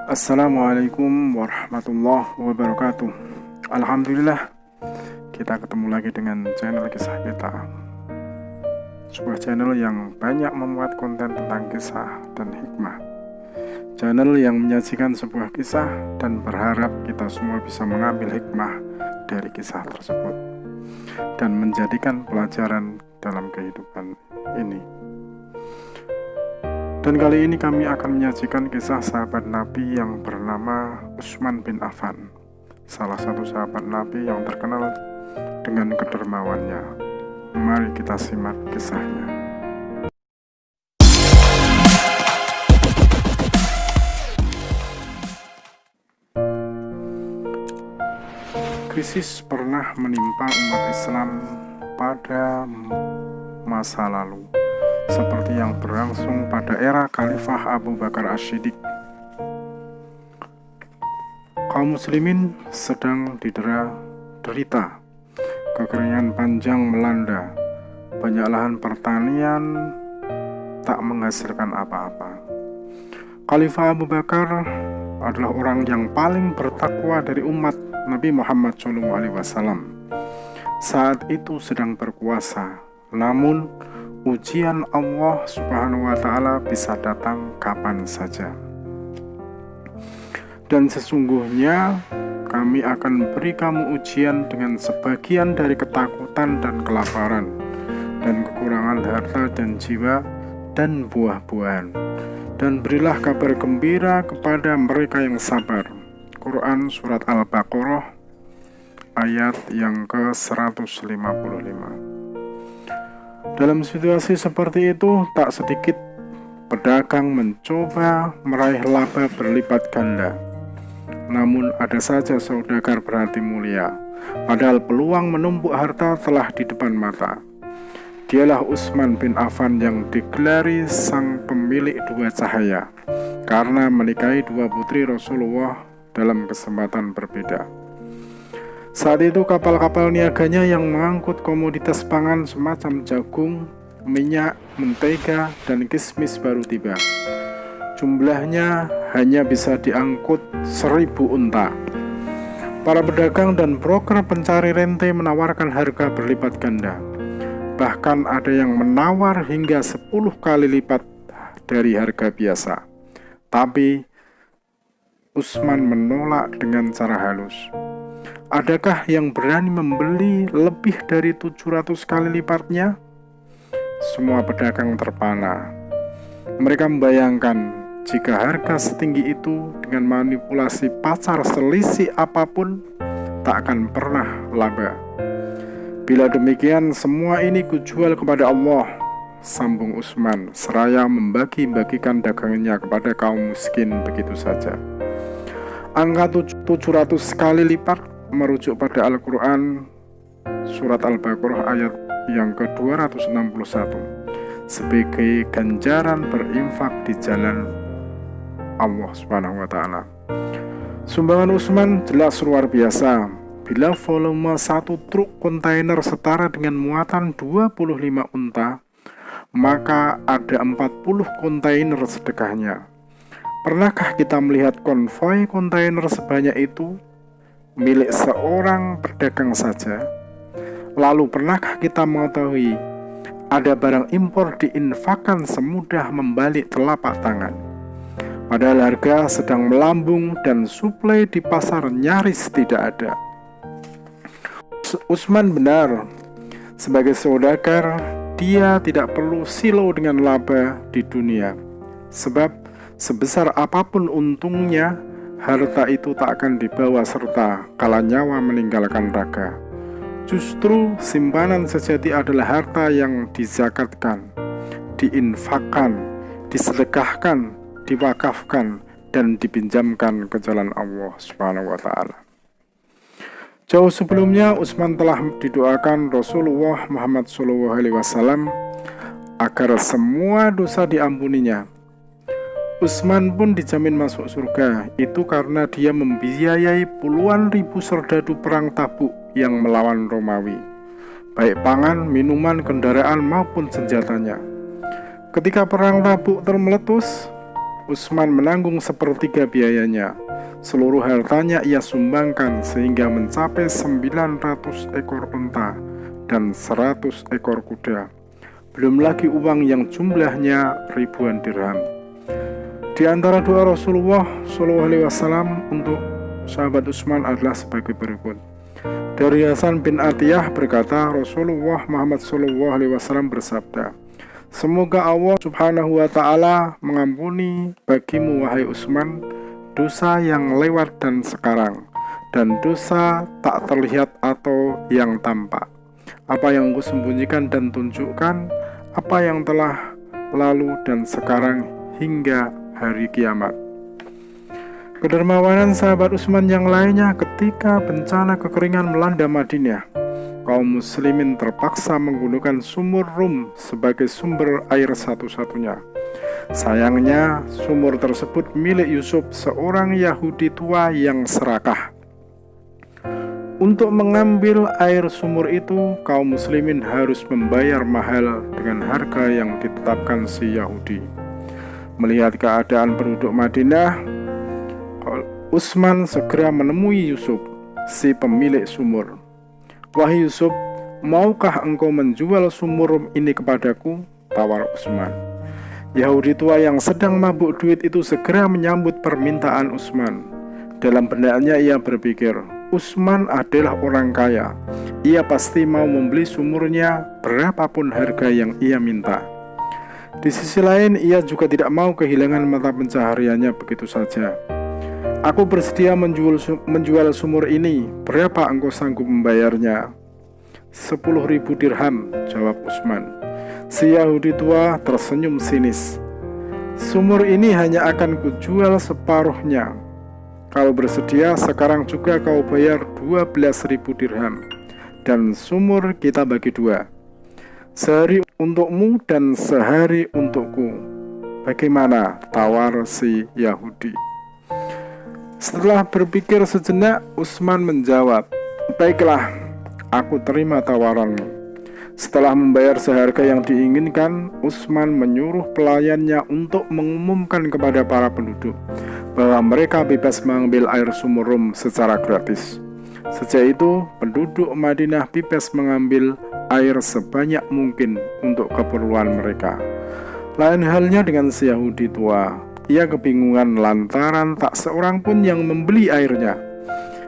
Assalamualaikum warahmatullahi wabarakatuh. Alhamdulillah, kita ketemu lagi dengan channel kisah kita. Sebuah channel yang banyak memuat konten tentang kisah dan hikmah. Channel yang menyajikan sebuah kisah dan berharap kita semua bisa mengambil hikmah dari kisah tersebut dan menjadikan pelajaran dalam kehidupan ini. Dan kali ini kami akan menyajikan kisah sahabat Nabi yang bernama Utsman bin Affan, salah satu sahabat Nabi yang terkenal dengan kedermawannya. Mari kita simak kisahnya. Krisis pernah menimpa umat Islam pada masa lalu, seperti yang berlangsung pada era Khalifah Abu Bakar As-Siddiq. Kaum muslimin sedang derita, kekeringan panjang melanda, banyak lahan pertanian tak menghasilkan apa-apa. Khalifah Abu Bakar adalah orang yang paling bertakwa dari umat Nabi Muhammad SAW. Saat itu sedang berkuasa, namun ujian Allah Subhanahu wa Ta'ala bisa datang kapan saja. Dan sesungguhnya kami akan beri kamu ujian dengan sebagian dari ketakutan dan kelaparan, dan kekurangan harta dan jiwa dan buah-buahan. Dan berilah kabar gembira kepada mereka yang sabar. Quran Surat Al-Baqarah ayat yang ke-155. Dalam situasi seperti itu, tak sedikit pedagang mencoba meraih laba berlipat ganda. Namun ada saja saudagar berhati mulia, padahal peluang menumpuk harta telah di depan mata. Dialah Utsman bin Affan yang digelari sang pemilik dua cahaya, karena menikahi dua putri Rasulullah dalam kesempatan berbeda. Saat itu kapal-kapal niaganya yang mengangkut komoditas pangan semacam jagung, minyak, mentega, dan kismis baru tiba. Jumlahnya hanya bisa diangkut 1000 unta. Para pedagang dan broker pencari rente menawarkan harga berlipat ganda. Bahkan ada yang menawar hingga 10 kali lipat dari harga biasa. Tapi Utsman menolak dengan cara halus. Adakah yang berani membeli lebih dari 700 kali lipatnya? Semua pedagang terpana. Mereka membayangkan jika harga setinggi itu dengan manipulasi pasar selisih apapun tak akan pernah laba. Bila demikian, semua ini kujual kepada Allah, sambung Utsman, seraya membagi-bagikan dagangannya kepada kaum miskin begitu saja. Angka 700 kali lipat merujuk pada Al-Quran Surat Al-Baqarah ayat yang ke-261 sebagai ganjaran berinfak di jalan Allah Subhanahu wa Ta'ala. Sumbangan Utsman jelas luar biasa. Bila volume satu truk kontainer setara dengan muatan 25 unta, maka ada 40 kontainer sedekahnya. Pernahkah kita melihat konvoi kontainer sebanyak itu milik seorang pedagang saja? Lalu pernahkah kita mengetahui ada barang impor diinfakkan semudah membalik telapak tangan, padahal harga sedang melambung dan suplai di pasar nyaris tidak ada? Utsman benar, sebagai saudagar dia tidak perlu silau dengan laba di dunia, sebab sebesar apapun untungnya, harta itu tak akan dibawa serta kala nyawa meninggalkan raga. Justru simpanan sejati adalah harta yang dizakatkan, diinfakkan, disedekahkan, diwakafkan, dan dipinjamkan ke jalan Allah Subhanahu wa Ta'ala. Jauh sebelumnya, Utsman telah didoakan Rasulullah Muhammad SAW agar semua dosa diampuninya. Utsman pun dijamin masuk surga, itu karena dia membiayai puluhan ribu serdadu perang Tabuk yang melawan Romawi, baik pangan, minuman, kendaraan maupun senjatanya. Ketika perang Tabuk termeletus, Utsman menanggung sepertiga biayanya. Seluruh hartanya ia sumbangkan sehingga mencapai 900 ekor unta dan 100 ekor kuda. Belum lagi uang yang jumlahnya ribuan dirham. Di antara doa Rasulullah SAW untuk sahabat Utsman adalah sebagai berikut. Dari Hasan bin Atiyah berkata, Rasulullah Muhammad SAW bersabda, semoga Allah Subhanahu wa Ta'ala mengampuni bagimu, wahai Utsman, dosa yang lewat dan sekarang, dan dosa tak terlihat atau yang tampak, apa yang engkau sembunyikan dan tunjukkan, apa yang telah lalu dan sekarang hingga hari kiamat. Kedermawanan sahabat Utsman yang lainnya ketika bencana kekeringan melanda Madinah, kaum muslimin terpaksa menggunakan sumur Rum sebagai sumber air satu-satunya. Sayangnya, sumur tersebut milik Yusuf, seorang Yahudi tua yang serakah. Untuk mengambil air sumur itu, kaum muslimin harus membayar mahal dengan harga yang ditetapkan si Yahudi. Melihat keadaan penduduk Madinah, Utsman segera menemui Yusuf, si pemilik sumur. Wahai Yusuf, maukah engkau menjual sumur ini kepadaku? Tawar Utsman. Yahudi tua yang sedang mabuk duit itu segera menyambut permintaan Utsman. Dalam benaknya ia berpikir, Utsman adalah orang kaya. Ia pasti mau membeli sumurnya berapapun harga yang ia minta. Di sisi lain, ia juga tidak mau kehilangan mata pencahariannya begitu saja. Aku bersedia menjual sumur ini. Berapa engkau sanggup membayarnya? 10.000 dirham, jawab Utsman. Si Yahudi tua tersenyum sinis. Sumur ini hanya akan kujual separuhnya. Kalau bersedia, sekarang juga kau bayar 12.000 dirham. Dan sumur kita bagi dua. Sehari untukmu dan sehari untukku. Bagaimana? Tawar si Yahudi. Setelah berpikir sejenak, Utsman menjawab, baiklah, aku terima tawaranmu. Setelah membayar seharga yang diinginkan, Utsman menyuruh pelayannya untuk mengumumkan kepada para penduduk bahwa mereka bebas mengambil air sumur Rum secara gratis. Sejak itu, penduduk Madinah bebas mengambil air sebanyak mungkin untuk keperluan mereka. Lain halnya dengan si Yahudi tua. Ia kebingungan lantaran tak seorang pun yang membeli airnya.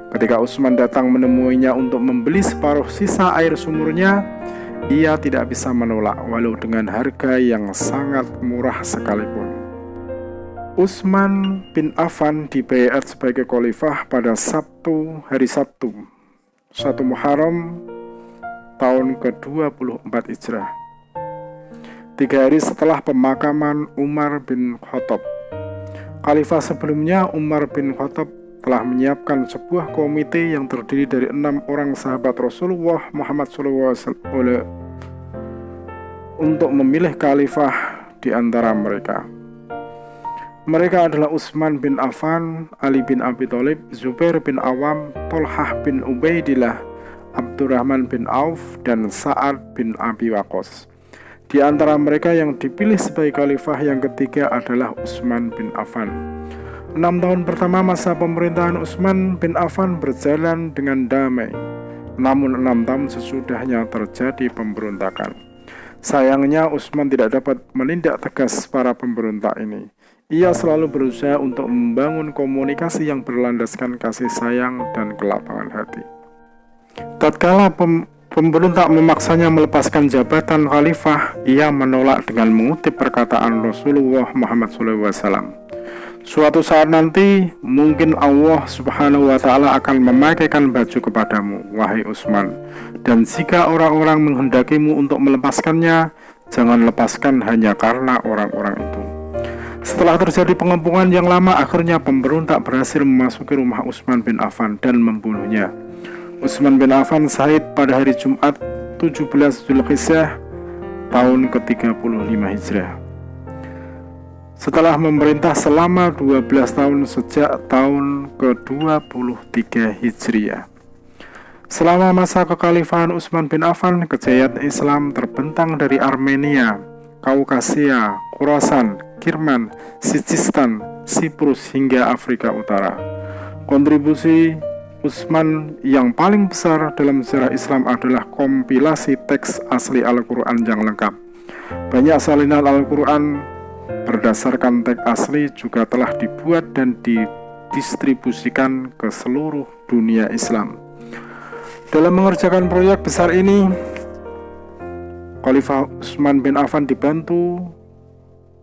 Ketika Utsman datang menemuinya untuk membeli separuh sisa air sumurnya, ia tidak bisa menolak walau dengan harga yang sangat murah sekalipun. Utsman bin Affan dibaiat sebagai khalifah pada hari Sabtu 1 Muharram tahun ke-24 Hijrah, 3 hari setelah pemakaman Umar bin Khattab. Khalifah sebelumnya, Umar bin Khattab, telah menyiapkan sebuah komite yang terdiri dari 6 orang sahabat Rasulullah Muhammad SAW untuk memilih khalifah di antara mereka. Mereka adalah Utsman bin Affan, Ali bin Abi Thalib, Zubair bin Awam, Thalhah bin Ubaidillah, Abdurrahman bin Auf, dan Sa'ad bin Abi Waqqas. Di antara mereka yang dipilih sebagai khalifah yang ketiga adalah Utsman bin Affan. 6 tahun pertama masa pemerintahan Utsman bin Affan berjalan dengan damai. Namun 6 tahun sesudahnya terjadi pemberontakan. Sayangnya Utsman tidak dapat menindak tegas para pemberontak ini. Ia selalu berusaha untuk membangun komunikasi yang berlandaskan kasih sayang dan kelapangan hati. Tatkala pemberontak memaksanya melepaskan jabatan khalifah, ia menolak dengan mengutip perkataan Rasulullah Muhammad SAW. Suatu saat nanti, mungkin Allah Subhanahu wa Ta'ala akan memakaikan baju kepadamu, wahai Utsman. Dan jika orang-orang menghendakimu untuk melepaskannya, jangan lepaskan hanya karena orang-orang itu. Setelah terjadi pengepungan yang lama, akhirnya pemberontak berhasil memasuki rumah Utsman bin Affan dan membunuhnya. Utsman bin Affan syahid pada hari Jumat 17 Zulhijjah tahun ke-35 Hijriah. Setelah memerintah selama 12 tahun sejak tahun ke-23 Hijriah. Selama masa kekhalifahan Utsman bin Affan, kejayaan Islam terbentang dari Armenia, Kaukasia, Khurasan, Kirman, Sijistan, Siprus hingga Afrika Utara. Kontribusi Utsman yang paling besar dalam sejarah Islam adalah kompilasi teks asli Al-Quran yang lengkap. Banyak salinan Al-Quran berdasarkan teks asli juga telah dibuat dan didistribusikan ke seluruh dunia Islam. Dalam mengerjakan proyek besar ini, Khalifah Utsman bin Affan dibantu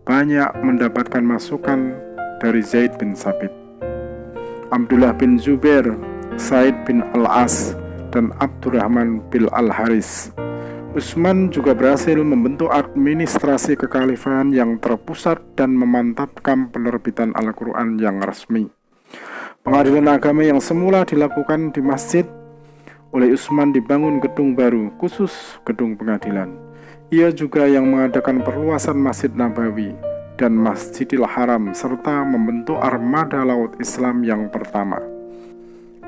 banyak mendapatkan masukan dari Zaid bin Sabit, Abdullah bin Zubair, Said bin Al-As, dan Abdurrahman bin Al-Haris. Utsman juga berhasil membentuk administrasi kekhalifahan yang terpusat dan memantapkan penerbitan Al-Quran yang resmi. Pengadilan agama yang semula dilakukan di masjid, oleh Utsman dibangun gedung baru, khusus gedung pengadilan. Ia juga yang mengadakan perluasan Masjid Nabawi dan Masjidil Haram, serta membentuk armada laut Islam yang pertama.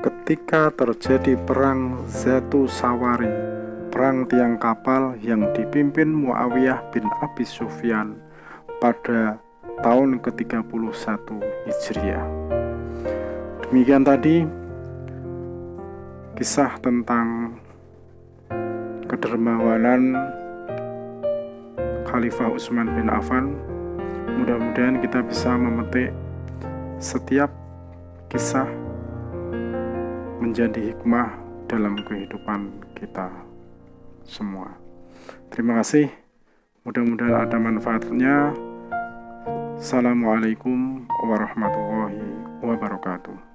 Ketika terjadi perang Zatu Sawari, perang tiang kapal yang dipimpin Muawiyah bin Abi Sufyan pada tahun ke-31 Hijriah. Demikian tadi kisah tentang kedermawanan Khalifah Utsman bin Affan. Mudah-mudahan kita bisa memetik setiap kisah menjadi hikmah dalam kehidupan kita semua. Terima kasih. Mudah-mudahan ada manfaatnya. Assalamualaikum warahmatullahi wabarakatuh.